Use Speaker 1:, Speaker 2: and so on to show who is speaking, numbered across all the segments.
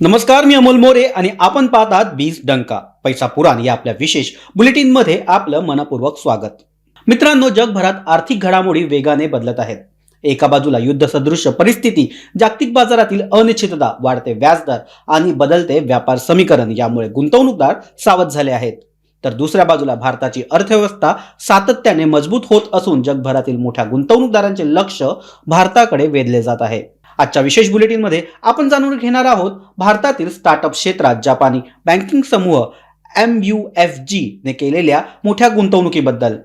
Speaker 1: नमस्कार, मी अमोल मोरे आणि आपण पाहतात 20 डंका पैसा पुराण या आपल्या विशेष बुलेटिन मध्ये आपलं मनपूर्वक स्वागत. मित्रांनो, जगभरात आर्थिक घडामोडी वेगाने बदलत आहेत. एका बाजूला युद्धसदृश परिस्थिती, जागतिक बाजारातील अनिश्चितता, वाढते व्याजदर आणि बदलते व्यापार समीकरण यामुळे गुंतवणूकदार सावध झाले आहेत. तर दुसऱ्या बाजूला भारताची अर्थव्यवस्था सातत्याने मजबूत होत असून जगभरातील मोठ्या गुंतवणूकदारांचे लक्ष भारताकडे वेधले जात आहे. आजच्या विशेष बुलेटिन मध्ये आपण जाणून घेणार आहोत भारतातील स्टार्टअप क्षेत्रात जपानी बँकिंग समूह MUFG ने केलेल्या मोठ्या गुंतवणुकीबद्दल,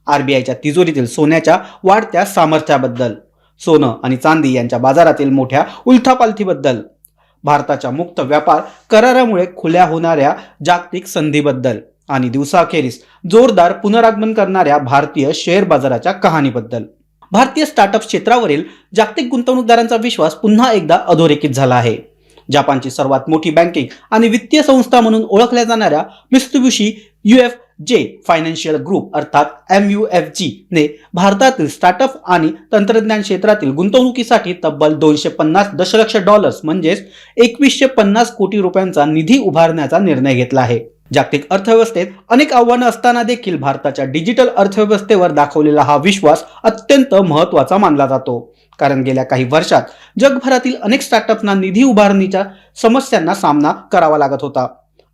Speaker 1: RBIच्या तिजोरीतील सोन्याच्या वाढत्या सामर्थ्याबद्दल, सोनं आणि चांदी यांच्या बाजारातील मोठ्या उलथापालथीबद्दल, भारताच्या मुक्त व्यापार करारामुळे खुल्या होणाऱ्या जागतिक संधीबद्दल आणि दिवसाअखेरीस जोरदार पुनरागमन करणाऱ्या भारतीय शेअर बाजाराच्या कहाणीबद्दल. भारतीय स्टार्टअप क्षेत्रावरील जागतिक गुंतवणूकदारांचा विश्वास पुन्हा एकदा अधोरेखित झाला आहे. जपानची सर्वात मोठी बँकिंग आणि वित्तीय संस्था म्हणून ओळखल्या जाणाऱ्या मित्सुबिशी UFJ फायनान्शियल ग्रुप अर्थात MUFG ने भारतातील स्टार्टअप आणि तंत्रज्ञान क्षेत्रातील गुंतवणुकीसाठी तब्बल $250 म्हणजेच 2150 कोटी रुपयांचा निधी उभारण्याचा निर्णय घेतला आहे. जागतिक अर्थव्यवस्थेत अनेक आव्हानं असताना देखील भारताच्या डिजिटल अर्थव्यवस्थेवर दाखवलेला हा विश्वास अत्यंत महत्त्वाचा मानला जातो. कारण गेल्या काही वर्षात जगभरातील अनेक स्टार्टअपना निधी उभारणीच्या समस्यांना सामना करावा लागत होता.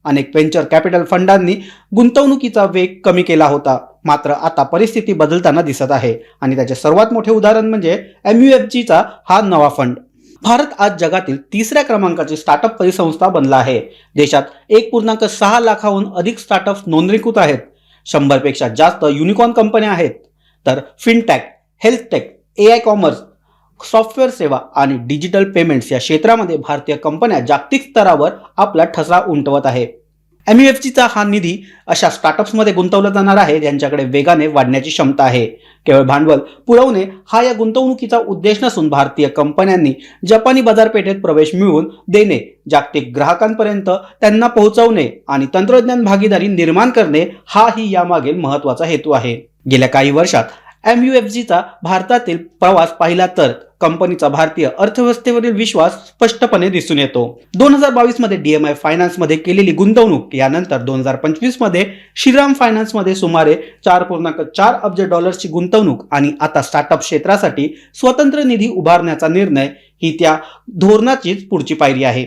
Speaker 1: अनेक व्हेंचर कॅपिटल फंडांनी गुंतवणुकीचा वेग कमी केला होता. मात्र आता परिस्थिती बदलताना दिसत आहे आणि त्याचे सर्वात मोठे उदाहरण म्हणजे MUFGचा हा नवा फंड. भारत आज जगातील तिसऱ्या क्रमांकाची स्टार्टअप परिसंस्था बनला आहे. देशात 1.6 लाखाहून अधिक स्टार्टअप्स नोंदणीकृत आहेत. 100 पेक्षा जास्त युनिकॉर्न कंपन्या आहेत. तर fintech, healthtech, AI commerce, software सेवा आणि डिजिटल पेमेंट्स या क्षेत्रामध्ये भारतीय कंपन्या जागतिक स्तरावर आपला ठसा उमटवत आहे. MUFGचा हा निधी अशा स्टार्टअप्समध्ये गुंतवला जाणार आहे ज्यांच्याकडे वेगाने वाढण्याची क्षमता आहे. केवळ भांडवल पुरवणे हा या गुंतवणुकीचा उद्देश नसून भारतीय कंपन्यांनी जपानी बाजारपेठेत प्रवेश मिळवून देणे, जागतिक ग्राहकांपर्यंत त्यांना पोहोचवणे आणि तंत्रज्ञान भागीदारी निर्माण करणे हाही यामागील महत्त्वाचा हेतू आहे. गेल्या काही वर्षात MUFGचा भारतातील प्रवास पाहिला तर कंपनीचा भारतीय अर्थव्यवस्थेवरील विश्वास स्पष्टपणे दिसून येतो. 2022 मध्ये DMI फायनान्स मध्ये केलेली गुंतवणूक, यानंतर 2025 मध्ये श्रीराम फायनान्स मध्ये सुमारे $4.4 अब्ज ची गुंतवणूक आणि आता स्टार्टअप क्षेत्रासाठी स्वतंत्र निधी उभारण्याचा निर्णय ही त्या धोरणाचीच पुढची पायरी आहे.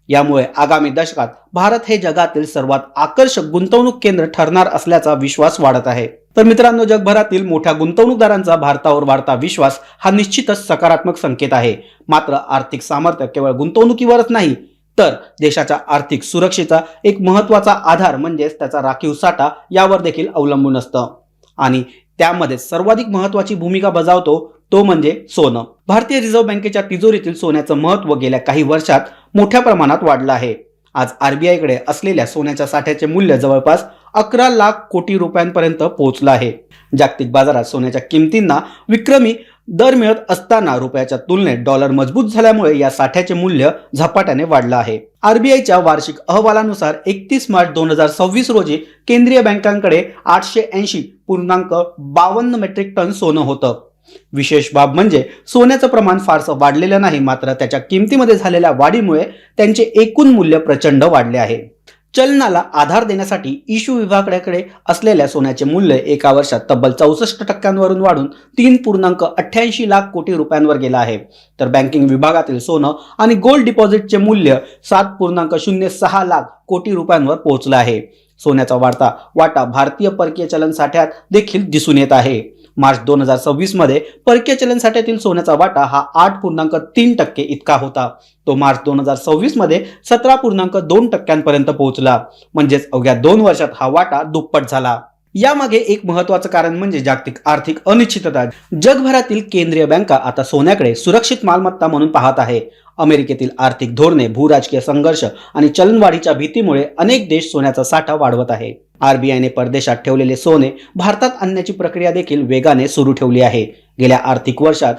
Speaker 1: यामुळे आगामी दशकात भारत हे जगातील सर्वात आकर्षक गुंतवणूक केंद्र ठरणार असल्याचा विश्वास वाढत आहे. तर मित्रांनो, जगभरातील मोठ्या गुंतवणूकदारांचा भारतावर वाढता विश्वास हा निश्चितच सकारात्मक संकेत आहे. मात्र आर्थिक सामर्थ्य केवळ गुंतवणुकीवरच नाही तर देशाच्या आर्थिक सुरक्षेचा एक महत्त्वाचा आधार म्हणजेच त्याचा राखीव साठा यावर देखील अवलंबून असतं. आणि त्यामध्ये सर्वाधिक महत्त्वाची भूमिका बजावतो तो म्हणजे सोनं. भारतीय रिझर्व्ह बँकेच्या तिजोरीतील सोन्याचं महत्त्व गेल्या काही वर्षात मोठ्या प्रमाणात वाढलं आहे. आज RBI कडे असलेल्या सोन्याच्या साठ्याचे मूल्य जवळपास 11 लाख कोटी रुपयांपर्यंत पोहोचलं आहे. जागतिक बाजारात सोन्याच्या किमतींना विक्रमी दर मिळत असताना रुपयाच्या तुलनेत डॉलर मजबूत झाल्यामुळे या साठ्याचे मूल्य झपाट्याने वाढलं आहे. RBIच्या वार्षिक अहवालानुसार 31 मार्च 2026 रोजी केंद्रीय बँकांकडे 880.52 मेट्रिक टन सोनं होतं. विशेष बाब म्हणजे सोन्याचं प्रमाण फारसं वाढलेलं नाही, मात्र त्याच्या किमतीमध्ये झालेल्या वाढीमुळे त्यांचे एकूण मूल्य प्रचंड वाढले आहे. चलनाला आधार देण्यासाठी इशू विभागाकडे असलेल्या सोन्याचे मूल्य एका वर्षात तब्बल 64% वाढून 3.88 लाख कोटी रुपयांवर गेला आहे. तर बँकिंग विभागातील सोनं आणि गोल्ड डिपॉझिटचे मूल्य 7.06 लाख कोटी रुपयांवर पोहोचलं आहे. सोन्याचा वाढता वाटा भारतीय परकीय चलन साठ्यात देखील दिसून येत आहे. मार्च 2026 मध्ये परकीय चलन साठ्यातील सोन्याचा वाटा हा 8.3% इतका होता. तो मार्च 2026 मध्ये 17.2% पोहोचला. म्हणजेच अवघ्या 2 वर्षात हा वाटा दुप्पट झाला. यामागे एक महत्त्वाचं कारण म्हणजे जागतिक आर्थिक अनिश्चितता. जगभरातील केंद्रीय बँका आता सोन्याकडे सुरक्षित मालमत्ता म्हणून पाहत आहे. अमेरिकेतील आर्थिक धोरणे, भूराजकीय संघर्ष आणि चलनवाढीच्या भीतीमुळे अनेक देश सोन्याचा साठा वाढवत आहे. RBIने परदेशात ठेवलेले सोने भारतात आणण्याची प्रक्रिया देखील वेगाने सुरू ठेवली आहे. गेल्या आर्थिक वर्षात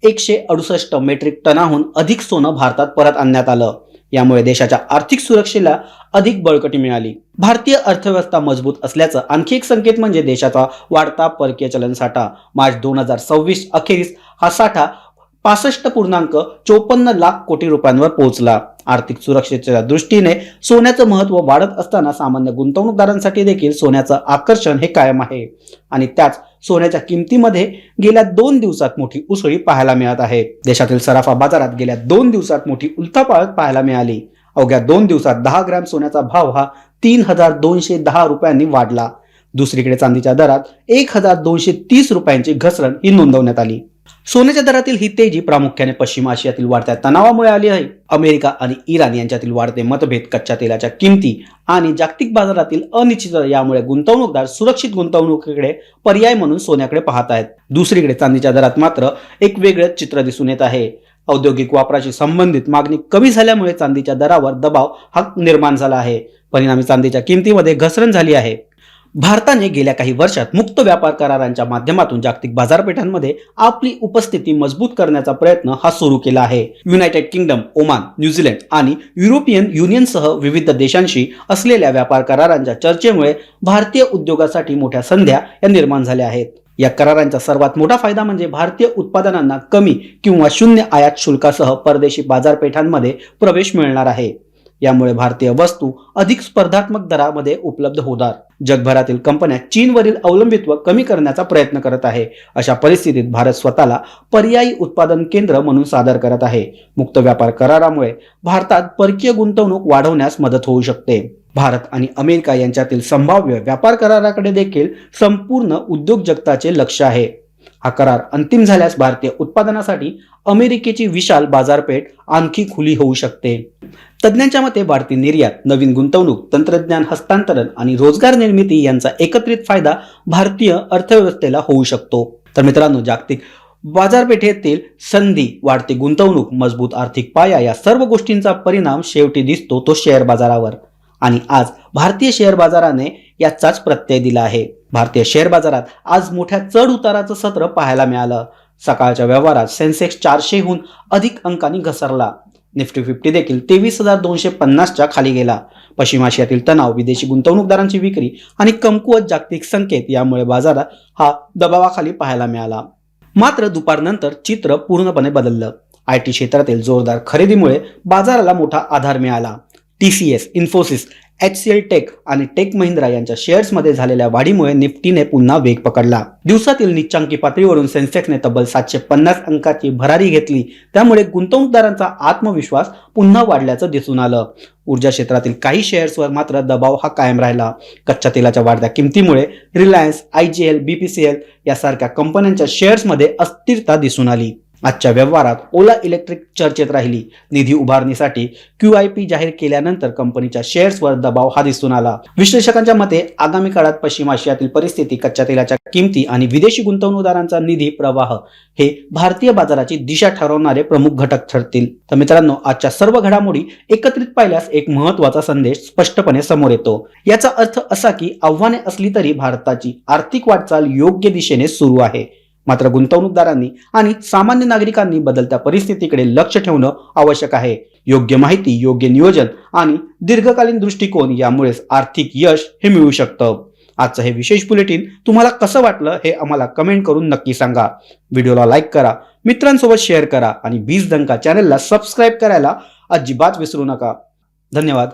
Speaker 1: 168 मेट्रिक टनाहून अधिक सोनं भारतात परत आणण्यात आलं. यामुळे देशाच्या आर्थिक सुरक्षेला अधिक बळकटी मिळाली. भारतीय अर्थव्यवस्था मजबूत असल्याचा आणखी एक संकेत म्हणजे देशाचा वाढता परकीय चलन साठा. मार्च 2026 अखेरीस हा साठा 65.54 लाख कोटी रुपयांवर पोहोचला. आर्थिक सुरक्षेच्या दृष्टीने सोन्याचं महत्त्व वाढत असताना सामान्य गुंतवणूकदारांसाठी देखील सोन्याचं आकर्षण हे कायम आहे आणि त्याच सोन्याच्या किमतीमध्ये गेल्या 2 दिवसात मोठी उसळी पाहायला मिळत आहे. देशातील सराफा बाजारात गेल्या 2 दिवसात मोठी उलथापालथ पाहायला मिळाली. अवघ्या 2 दिवसात 10 ग्रॅम सोन्याचा भाव हा 3,210 रुपयांनी वाढला. दुसरीकडे चांदीच्या दरात 1,230 रुपयांची घसरण ही नोंदवण्यात आली. सोन्याच्या दरातील ही तेजी प्रामुख्याने पश्चिम आशियातील वाढत्या तणावामुळे आली आहे. अमेरिका आणि इराण यांच्यातील वाढते मतभेद, कच्च्या तेलाच्या किमती आणि जागतिक बाजारातील अनिश्चितता यामुळे गुंतवणूकदार सुरक्षित गुंतवणुकीकडे पर्याय म्हणून सोन्याकडे पाहत आहेत. दुसरीकडे चांदीच्या दरात मात्र एक वेगळंच चित्र दिसून येत आहे. औद्योगिक वापराशी संबंधित मागणी कमी झाल्यामुळे चांदीच्या दरावर दबाव हा निर्माण झाला आहे. परिणामी चांदीच्या किमतीमध्ये घसरण झाली आहे. भारताने गेल्या काही वर्षात मुक्त व्यापार करारांच्या माध्यमातून जागतिक बाजारपेठांमध्ये आपली उपस्थिती मजबूत करण्याचा प्रयत्न हा सुरू केला आहे. युनायटेड किंगडम, ओमान, न्यूझीलंड आणि युरोपियन युनियनसह विविध देशांशी असलेल्या व्यापार करारांच्या चर्चेमुळे भारतीय उद्योगासाठी मोठ्या संध्या या निर्माण झाल्या आहेत. या करारांचा सर्वात मोठा फायदा म्हणजे भारतीय उत्पादनांना कमी किंवा शून्य आयात शुल्कासह परदेशी बाजारपेठांमध्ये प्रवेश मिळणार आहे. यामुळे भारतीय वस्तू अधिक स्पर्धात्मक दरामध्ये उपलब्ध होणार. जगभरातील कंपन्या चीनवरील अवलंबित्व कमी करण्याचा प्रयत्न करत आहे. अशा परिस्थितीत भारत स्वतःला पर्यायी उत्पादन केंद्र म्हणून सादर करत आहे. मुक्त व्यापार करारामुळे भारतात परकीय गुंतवणूक वाढवण्यास मदत होऊ शकते. भारत आणि अमेरिका यांच्यातील संभाव्य व्यापार कराराकडे देखील संपूर्ण उद्योग जगताचे लक्ष आहे. हा करार अंतिम झाल्यास भारतीय उत्पादनासाठी अमेरिकेची विशाल बाजारपेठ आणखी खुली होऊ शकते. तज्ज्ञांच्या मते वाढती निर्यात, नवीन गुंतवणूक, तंत्रज्ञान हस्तांतरण आणि रोजगार निर्मिती यांचा एकत्रित फायदा भारतीय अर्थव्यवस्थेला होऊ शकतो. तर मित्रांनो, जागतिक बाजारपेठेतील संधी, वाढती गुंतवणूक, मजबूत आर्थिक पाया या सर्व गोष्टींचा परिणाम शेवटी दिसतो तो शेअर बाजारावर. आणि आज भारतीय शेअर बाजाराने याचाच प्रत्यय दिला आहे. भारतीय शेअर बाजारात आज मोठ्या चढ उताराचं सत्र पाहायला मिळालं. सकाळच्या व्यवहारात सेन्सेक्स 400हून अधिक अंकांनी घसरला. निफ्टी 50 देखील 23,250च्या खाली गेला. पश्चिम आशियातील तणाव, विदेशी गुंतवणूकदारांची विक्री आणि कमकुवत जागतिक संकेत यामुळे बाजारात हा दबावाखाली पाहायला मिळाला. मात्र दुपारनंतर चित्र पूर्णपणे बदललं. IT क्षेत्रातील जोरदार खरेदीमुळे बाजाराला मोठा आधार मिळाला. TCS, इन्फोसिस, HCL टेक आणि टेक महिंद्रा यांच्या शेअर्समध्ये झालेल्या वाढीमुळे निफ्टीने पुन्हा वेग पकडला. दिवसातील निच्चांकी पातळीवरून सेन्सेक्सने तब्बल 750 अंकाची भरारी घेतली. त्यामुळे गुंतवणूकदारांचा आत्मविश्वास पुन्हा वाढल्याचं दिसून आलं. ऊर्जा क्षेत्रातील काही शेअर्सवर मात्र दबाव हा कायम राहिला. कच्च्या तेलाच्या वाढत्या किमतीमुळे रिलायन्स, IGL, BPCL यासारख्या कंपन्यांच्या शेअर्समध्ये अस्थिरता दिसून आली. आजच्या व्यवहारात ओला इलेक्ट्रिक चर्चेत राहिली. निधी उभारणीसाठी QIP जाहीर केल्यानंतर कंपनीच्या शेअर्सवर दबाव हा दिसून आला. विश्लेषकांच्या मते आगामी काळात पश्चिम आशियातील परिस्थिती, कच्च्या तेलाच्या किमती आणि विदेशी गुंतवणूकदारांचा निधी प्रवाह हे भारतीय बाजाराची दिशा ठरवणारे प्रमुख घटक ठरतील. तर मित्रांनो, आजच्या सर्व घडामोडी एकत्रित पाहिल्यास एक महत्त्वाचा संदेश स्पष्टपणे समोर येतो. याचा अर्थ असा की आव्हाने असली तरी भारताची आर्थिक वाटचाल योग्य दिशेने सुरू आहे. मात्र गुंतवणूकदारांनी आणि सामान्य नागरिकांनी बदलत्या परिस्थितीकडे लक्ष ठेवणं आवश्यक आहे. योग्य माहिती, योग्य नियोजन आणि दीर्घकालीन दृष्टिकोन यामुळेच आर्थिक यश हे मिळू शकतं. आजचं हे विशेष बुलेटिन तुम्हाला कसं वाटलं हे आम्हाला कमेंट करून नक्की सांगा. व्हिडिओला लाईक करा, मित्रांसोबत शेअर करा आणि 20 डंका चॅनलला सबस्क्राईब करायला अजिबात विसरू नका. धन्यवाद.